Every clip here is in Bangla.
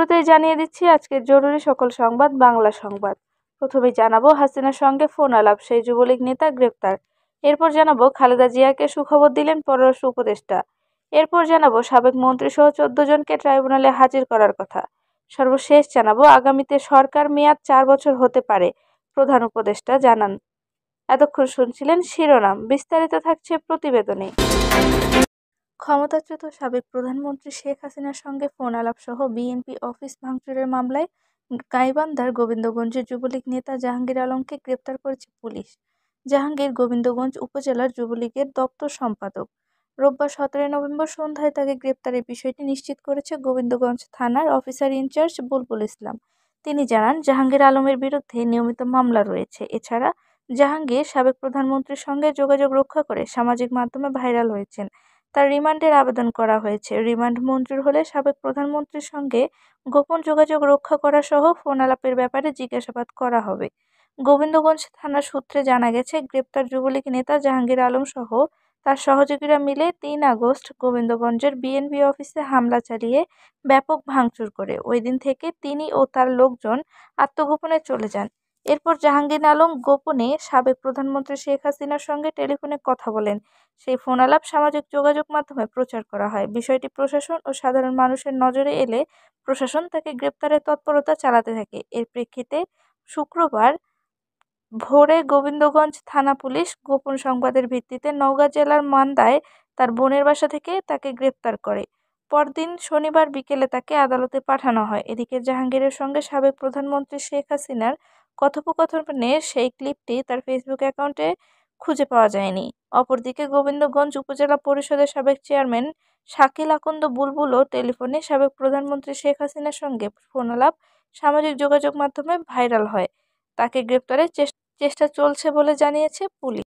শুরুতেই জানিয়ে দিচ্ছি আজকের জরুরি সকল সংবাদ বাংলা সংবাদ। প্রথমেই জানাবো হাসিনার সঙ্গে ফোন আলাপ, সেই যুবলীগ নেতা গ্রেপ্তার। এরপর জানাবো খালেদা জিয়াকে সুখবর দিলেন পররাষ্ট্র উপদেষ্টা। এরপর জানাবো সাবেক মন্ত্রী সহ 14 জনকে ট্রাইব্যুনালে হাজির করার কথা। সর্বশেষ জানাবো আগামীতে সরকার মেয়াদ 4 বছর হতে পারে, প্রধান উপদেষ্টা জানান। এতক্ষণ শুনছিলেন শিরোনাম, বিস্তারিত থাকছে প্রতিবেদনে। ক্ষমতাচ্যুত সাবেক প্রধানমন্ত্রী শেখ হাসিনার সঙ্গে ফোন আলাপসহ বিএনপি অফিস ভাঙচুরের মামলায় গাইবান্ধার গোবিন্দগঞ্জের যুবলীগ নেতা জাহাঙ্গীর আলমকে গ্রেপ্তার করেছে পুলিশ। জাহাঙ্গীর গোবিন্দগঞ্জ উপজেলার যুবলীগের দপ্তর সম্পাদক। রোববার 17 নভেম্বর সন্ধ্যায় তাকে গ্রেপ্তারের বিষয়টি নিশ্চিত করেছে গোবিন্দগঞ্জ থানার অফিসার ইনচার্জ বুলবুল ইসলাম। তিনি জানান, জাহাঙ্গীর আলমের বিরুদ্ধে নিয়মিত মামলা রয়েছে। এছাড়া জাহাঙ্গীর সাবেক প্রধানমন্ত্রীর সঙ্গে যোগাযোগ রক্ষা করে সামাজিক মাধ্যমে ভাইরাল হয়েছেন। তার রিমান্ডের আবেদন করা হয়েছে। রিমান্ড মঞ্জুর হলে সাবেক প্রধানমন্ত্রীর সঙ্গে গোপন যোগাযোগ রক্ষা করা সহ ফোন আলাপের ব্যাপারে জিজ্ঞাসাবাদ করা হবে। গোবিন্দগঞ্জ থানা সূত্রে জানা গেছে, গ্রেপ্তার যুবলীগ নেতা জাহাঙ্গীর আলম সহ তার সহযোগীরা মিলে 3 আগস্ট গোবিন্দগঞ্জের বিএনপি অফিসে হামলা চালিয়ে ব্যাপক ভাঙচুর করে। ওই দিন থেকে তিনি ও তার লোকজন আত্মগোপনে চলে যান। এরপর জাহাঙ্গীর আলম গোপনে সাবেক প্রধানমন্ত্রী শেখ হাসিনার সঙ্গে টেলিফোনে কথা বলেন। সেই ফোন আলাপ সামাজিক যোগাযোগ মাধ্যমে প্রচার করা হয়। বিষয়টি প্রশাসন ও সাধারণ মানুষের নজরে এলে প্রশাসন তাকে গ্রেপ্তারের তৎপরতা চালাতে থাকে। এর প্রেক্ষিতে শুক্রবার ভোরে গোবিন্দগঞ্জ থানা পুলিশ গোপন সংবাদের ভিত্তিতে নওগাঁ জেলার মান্দায় তার বোনের বাসা থেকে তাকে গ্রেপ্তার করে। পরদিন শনিবার বিকেলে তাকে আদালতে পাঠানো হয়। এদিকে জাহাঙ্গীরের সঙ্গে সাবেক প্রধানমন্ত্রী শেখ হাসিনার কথোপকথনের সেই ক্লিপটি তার ফেসবুক অ্যাকাউন্টে খুঁজে পাওয়া যায়নি। অপরদিকে গোবিন্দগঞ্জ উপজেলা পরিষদের সাবেক চেয়ারম্যান শাকিল আকন্দ বুলবুলও টেলিফোনে সাবেক প্রধানমন্ত্রী শেখ হাসিনার সঙ্গে ফোন আলাপ সামাজিক যোগাযোগ মাধ্যমে ভাইরাল হয়। তাকে গ্রেপ্তারের চেষ্টা চলছে বলে জানিয়েছে পুলিশ।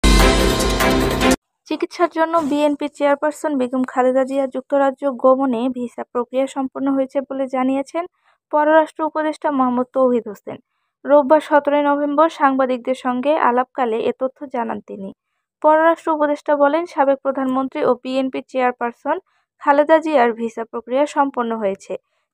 চিকিৎসার জন্য বিএনপি চেয়ারপারসন বেগম খালেদা জিয়া যুক্তরাজ্য গমনে ভিসা প্রক্রিয়া সম্পন্ন হয়েছে বলে জানিয়েছেন পররাষ্ট্র উপদেষ্টা মোহাম্মদ তৌহিদ হোসেন। রোববার 17 নভেম্বর সাংবাদিকদের সঙ্গে আলাপকালে এ তথ্য জানান তিনি। পররাষ্ট্র উপদেষ্টা বলেন, সাবেক প্রধানমন্ত্রী ও বিএনপি চেয়ারপারসন খালেদা জিয়ার ভিসা প্রক্রিয়া সম্পন্ন হয়েছে।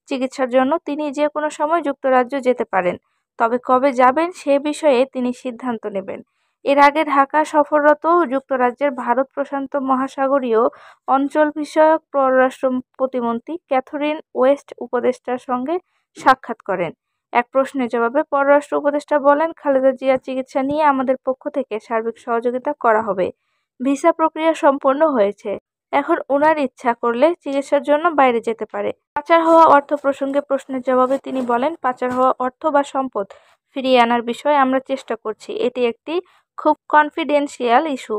চিকিৎসার জন্য তিনি যে কোনো সময় যুক্তরাজ্য যেতে পারেন, তবে কবে যাবেন সে বিষয়ে তিনি সিদ্ধান্ত নেবেন। এর আগে ঢাকা সফররত যুক্তরাজ্যের ভারত প্রশান্ত মহাসাগরীয় অঞ্চল বিষয়ক পররাষ্ট্র প্রতিমন্ত্রী ক্যাথরিন ওয়েস্ট উপদেষ্টার সঙ্গে সাক্ষাৎ করেন। এক প্রশ্নের জবাবে পররাষ্ট্র উপদেষ্টা বলেন, খালেদা জিয়ার চিকিৎসা নিয়ে আমাদের পক্ষ থেকে সার্বিক সহযোগিতা করা হবে। ভিসা প্রক্রিয়া সম্পন্ন হয়েছে। এখন ওনার ইচ্ছা করলে চিকিৎসার জন্য বাইরে যেতে পারে। পাচার হওয়া অর্থ প্রসঙ্গে প্রশ্নের জবাবে তিনি বলেন, পাচার হওয়া অর্থ বা সম্পদ ফিরিয়ে আনার বিষয়ে আমরা চেষ্টা করছি। এটি একটি খুব কনফিডেন্সিয়াল ইস্যু।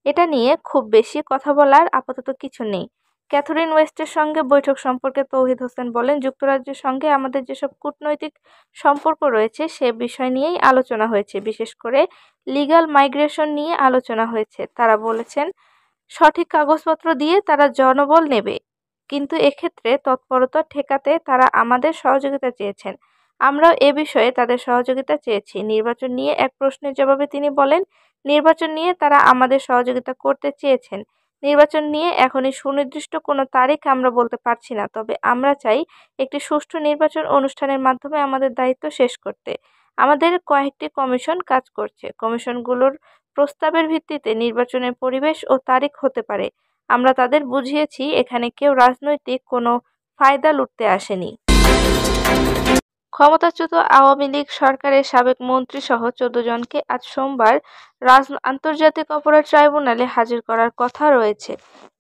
এটা নিয়ে খুব বেশি কথা বলার আপাতত কিছু নেই। ক্যাথরিন ওয়েস্টের সঙ্গে বৈঠক সম্পর্কে তৌহিদ হোসেন বলেন, যুক্তরাজ্যের সঙ্গে আমাদের যেসব কূটনৈতিক সম্পর্ক রয়েছে সে বিষয় নিয়েই আলোচনা হয়েছে। বিশেষ করে লিগ্যাল মাইগ্রেশন নিয়ে আলোচনা হয়েছে। তারা বলেছেন, সঠিক কাগজপত্র দিয়ে তারা জনবল নেবে, কিন্তু এক্ষেত্রে তৎপরতা ঠেকাতে তারা আমাদের সহযোগিতা চেয়েছেন। আমরাও এ বিষয়ে তাদের সহযোগিতা চেয়েছি। নির্বাচন নিয়ে এক প্রশ্নের জবাবে তিনি বলেন, নির্বাচন নিয়ে তারা আমাদের সহযোগিতা করতে চেয়েছেন। নির্বাচন নিয়ে এখনই সুনির্দিষ্ট কোনো তারিখ আমরা বলতে পারছি না, তবে আমরা চাই একটি সুষ্ঠু নির্বাচন অনুষ্ঠানের মাধ্যমে আমাদের দায়িত্ব শেষ করতে। আমাদের কয়েকটি কমিশন কাজ করছে। কমিশনগুলোর প্রস্তাবের ভিত্তিতে নির্বাচনের পরিবেশ ও তারিখ হতে পারে। আমরা তাদের বুঝিয়েছি, এখানে কেউ রাজনৈতিক কোনো ফায়দা লুটতে আসেনি। ক্ষমতাচ্যুত আওয়ামী লীগ সরকারের সাবেক মন্ত্রীসহ 14 জনকে আজ সোমবার আন্তর্জাতিক অপরাধ ট্রাইব্যুনালে হাজির করার কথা রয়েছে।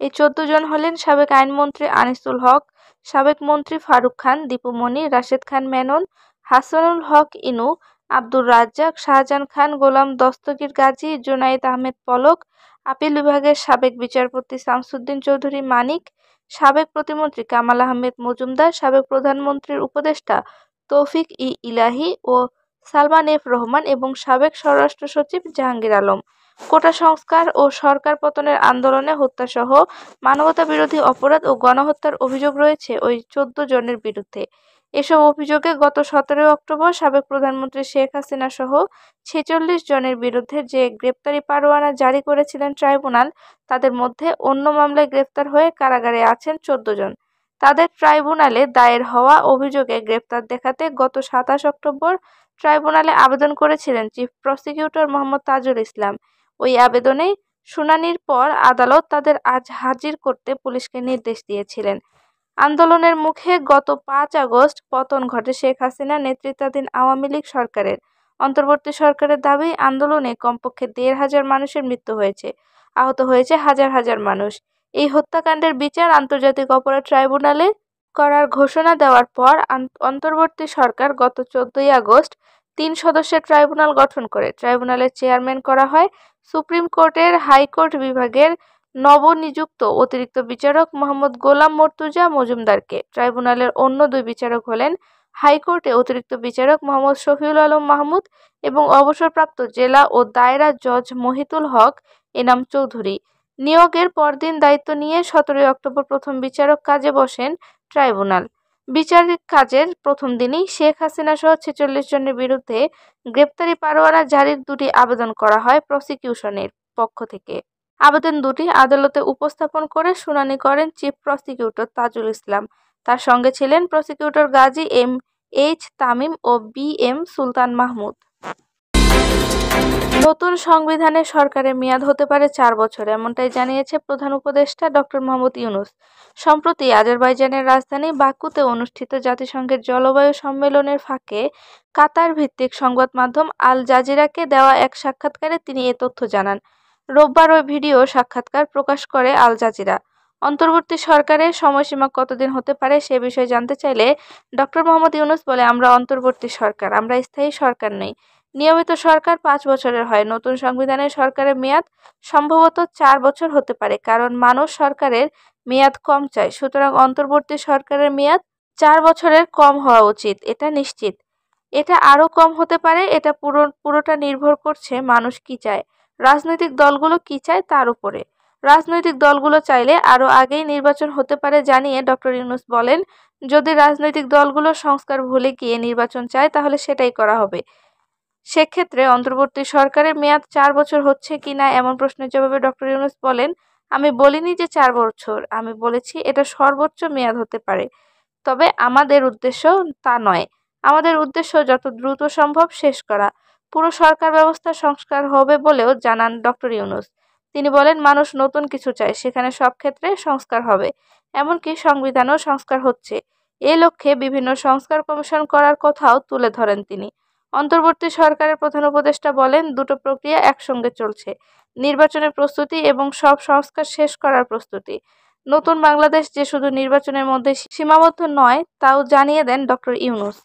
এই 14 জন হলেন সাবেক আইনমন্ত্রী আনিসুল হক, সাবেক মন্ত্রী ফারুক খান, দীপু মনি, রাশেদ খান মেনন, হাসানুল হক ইনু, আব্দুর রাজ্জাক, শাহজাহান খান, গোলাম দস্তগীর গাজী, জুনায়েদ আহমেদ পলক, আপিল বিভাগের সাবেক বিচারপতি শামসুদ্দিন চৌধুরী মানিক, সাবেক প্রতিমন্ত্রী কামাল আহমেদ মজুমদার, সাবেক প্রধানমন্ত্রীর উপদেষ্টা তৌফিক-ই ইলাহী ও সালমান এফ রহমান এবং সাবেক স্বরাষ্ট্র সচিব জাহাঙ্গীর আলম। কোটা সংস্কার ও সরকার পতনের আন্দোলনে হত্যাসহ মানবতাবিরোধী অপরাধ ও গণহত্যার অভিযোগ রয়েছে ওই 14 জনের বিরুদ্ধে। এসব অভিযোগে গত 17 অক্টোবর সাবেক প্রধানমন্ত্রী শেখ হাসিনা সহ 46 জনের বিরুদ্ধে যে গ্রেপ্তারি পরোয়ানা জারি করেছিলেন ট্রাইব্যুনাল, তাদের মধ্যে অন্য মামলায় গ্রেপ্তার হয়ে কারাগারে আছেন 14 জন। তাদের ট্রাইব্যুনালে দায়ের হওয়া অভিযোগে গ্রেপ্তার দেখাতে গত ২৭ অক্টোবর ট্রাইব্যুনালে আবেদন করেছিলেন চিফ প্রসিকিউটর মোহাম্মদ তাজুল ইসলাম। ওই আবেদনে শুনানির পর আদালত তাদের আজ হাজির করতে পুলিশকে নির্দেশ দিয়েছিলেন। আন্দোলনের মুখে গত ৫ আগস্ট পতন ঘটে শেখ হাসিনা নেতৃত্বাধীন আওয়ামী লীগ সরকারের। অন্তর্বর্তী সরকারের দাবি, আন্দোলনে কমপক্ষে ১৫০০ মানুষের মৃত্যু হয়েছে, আহত হয়েছে হাজার হাজার মানুষ। এই হত্যাকাণ্ডের বিচার আন্তর্জাতিক অপরাধ ট্রাইব্যুনালে করার ঘোষণা দেওয়ার পর অন্তর্বর্তী সরকার গত ১৪ই আগস্ট ৩ সদস্যের ট্রাইব্যুনাল গঠন করে। ট্রাইব্যুনালের চেয়ারম্যান করা হয় সুপ্রিম কোর্টের হাইকোর্ট বিভাগের নবনিযুক্ত অতিরিক্ত বিচারক মোহাম্মদ গোলাম মর্তুজা মজুমদারকে। ট্রাইব্যুনালের অন্য ২ বিচারক হলেন হাইকোর্টে অতিরিক্ত বিচারক মোহাম্মদ শফিউল আলম মাহমুদ এবং অবসরপ্রাপ্ত জেলা ও দায়রা জজ মহিতুল হক এনাম চৌধুরী। নিয়োগের পরদিন দায়িত্ব নিয়ে ১৭ই অক্টোবর প্রথম বিচারক কাজে বসেন ট্রাইব্যুনাল। বিচারিক কাজের প্রথম দিনই শেখ হাসিনা সহ ৪৬ জনের বিরুদ্ধে গ্রেপ্তারি পরোয়ানা জারির ২টি আবেদন করা হয় প্রসিকিউশনের পক্ষ থেকে। আবেদন দুটি আদালতে উপস্থাপন করে শুনানি করেন চিফ প্রসিকিউটর তাজুল ইসলাম। তার সঙ্গে ছিলেন prosecutor Gazi M H Tamim ও বি এম সুলতান মাহমুদ। নতুন সংবিধানে সরকারের মেয়াদ হতে পারে ৪ বছর, এমনটাই জানিয়েছে প্রধান উপদেষ্টা ডক্টর মোহাম্মদ ইউনূস। সম্প্রতি আজারবাইজানের রাজধানী বাকুতে অনুষ্ঠিত জাতিসংঘের জলবায়ু সম্মেলনের ফাঁকে কাতার ভিত্তিক সংবাদ মাধ্যম আল জাজিরাকে দেওয়া এক সাক্ষাৎকারে তিনি এ তথ্য জানান। রোববার ওই ভিডিও সাক্ষাৎকার প্রকাশ করে আল জাজিরা। অন্তর্বর্তী সরকারের সময়সীমা কতদিন হতে পারে সে বিষয়ে জানতে চাইলে ডক্টর মোহাম্মদ ইউনূস বলে, আমরা অন্তর্বর্তী সরকার, আমরা স্থায়ী সরকার নই। নিয়মিত সরকার ৫ বছরের হয়। নতুন সংবিধানে সরকারের মেয়াদ সম্ভবত ৪ বছর হতে পারে, কারণ মানুষ সরকারের মেয়াদ কম চায়। সুতরাং অন্তর্বর্তী সরকারের মেয়াদ ৪ বছরের কম হওয়া উচিত, এটা নিশ্চিত। এটা আরও কম হতে পারে, এটা পুরোটা নির্ভর করছে মানুষ কি চায়, রাজনৈতিক দলগুলো কি চায় তার উপরে। রাজনৈতিক দলগুলো চাইলে আরও আগেই নির্বাচন হতে পারে জানিয়ে ডক্টর ইউনূস বলেন, যদি রাজনৈতিক দলগুলো সংস্কার ভুলে গিয়ে নির্বাচন চায় তাহলে সেটাই করা হবে। সেক্ষেত্রে অন্তর্বর্তী সরকারের মেয়াদ ৪ বছর হচ্ছে কি না এমন প্রশ্নের জবাবে ডক্টর ইউনূস বলেন, আমি বলিনি যে ৪ বছর, আমি বলেছি এটা সর্বোচ্চ মেয়াদ হতে পারে। তবে আমাদের উদ্দেশ্য তা নয়। আমাদের উদ্দেশ্য যত দ্রুত সম্ভব শেষ করা। পুরো সরকার ব্যবস্থা সংস্কার হবে বলেও জানান ডক্টর ইউনূস। তিনি বলেন, মানুষ নতুন কিছু চায়, সেখানে সব ক্ষেত্রে সংস্কার হবে, এমনকি সংবিধানও সংস্কার হচ্ছে। এ লক্ষ্যে বিভিন্ন সংস্কার কমিশন করার কথাও তুলে ধরেন তিনি। অন্তর্বর্তী সরকারের প্রধান উপদেষ্টা বলেন, দুটো প্রক্রিয়া একসঙ্গে চলছে, নির্বাচনের প্রস্তুতি এবং সব সংস্কার শেষ করার প্রস্তুতি। নতুন বাংলাদেশ যে শুধু নির্বাচনের মধ্যে সীমাবদ্ধ নয় তাও জানিয়ে দেন ডক্টর ইউনূস।